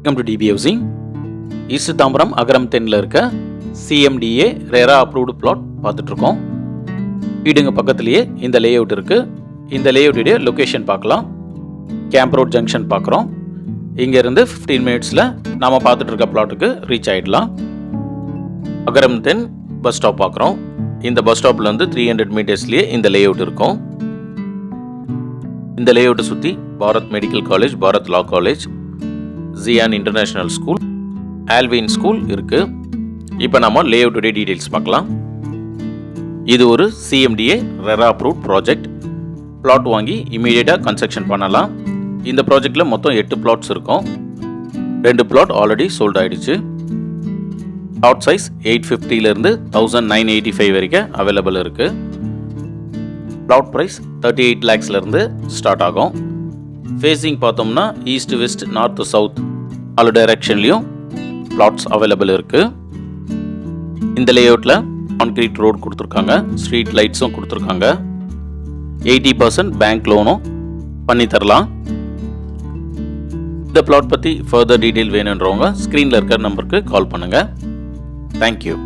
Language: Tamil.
Welcome to DP housing. East Tambaram Agaram 10ல் இருக்க சிஎம்டிஏ ரெரா அப்ரூவ்டு பிளாட் பார்த்துட்ருக்கோம். வீடுங்க பக்கத்துலேயே இந்த லே அவுட் இருக்குது. இந்த லே அவுட்டுடைய லொக்கேஷன் பார்க்கலாம். கேம்ப் ரோட் ஜங்ஷன் பார்க்குறோம். இங்கேருந்து 15 மினிட்ஸில் நாம் பார்த்துட்டு இருக்க பிளாட்டுக்கு ரீச் ஆகிடலாம். அகரம் 10 பஸ் ஸ்டாப் பார்க்குறோம். இந்த பஸ் ஸ்டாப்லேருந்து 300 மீட்டர்ஸ்லேயே இந்த லே அவுட் இருக்கும். இந்த லே அவுட்டை சுற்றி Bharat medical college, Bharat law college, Zion international school, Alvin school இருக்குது. இப்போ நம்ம லே அவுட்டுடைய டீட்டெயில்ஸ் பார்க்கலாம். இது ஒரு CMDA RERA approved project. Plot வாங்கி இமீடியட்டாக கன்ஸ்ட்ரக்ஷன் பண்ணலாம். இந்த ப்ராஜெக்டில் மொத்தம் 8 பிளாட்ஸ் இருக்கும். 2 பிளாட் ஆல்ரெடி சோல்ட் ஆகிடுச்சு. பிளாட் சைஸ் 850லேருந்து 1985 வரைக்கும் அவைலபிள் இருக்குது. பிளாட் ப்ரைஸ் 38 lakhsலேருந்து ஸ்டார்ட் ஆகும். ஃபேஸிங் பார்த்தோம்னா ஈஸ்ட், வெஸ்ட், நார்த், சவுத் 4 டைரக்ஷன்லேயும் பிளாட்ஸ் அவைலபிள் இருக்குது. இந்த லேஅவுட்டில் கான்கிரீட் ரோடு கொடுத்துருக்காங்க, ஸ்ட்ரீட் லைட்ஸும் கொடுத்துருக்காங்க. 80% பேங்க் லோனும் பண்ணி தரலாம். இந்த பிளாட் பற்றி ஃபர்தர் டீட்டெயில் வேணுன்றவங்க ஸ்க்ரீனில் இருக்கிற நம்பருக்கு கால் பண்ணுங்கள். தேங்க்யூ.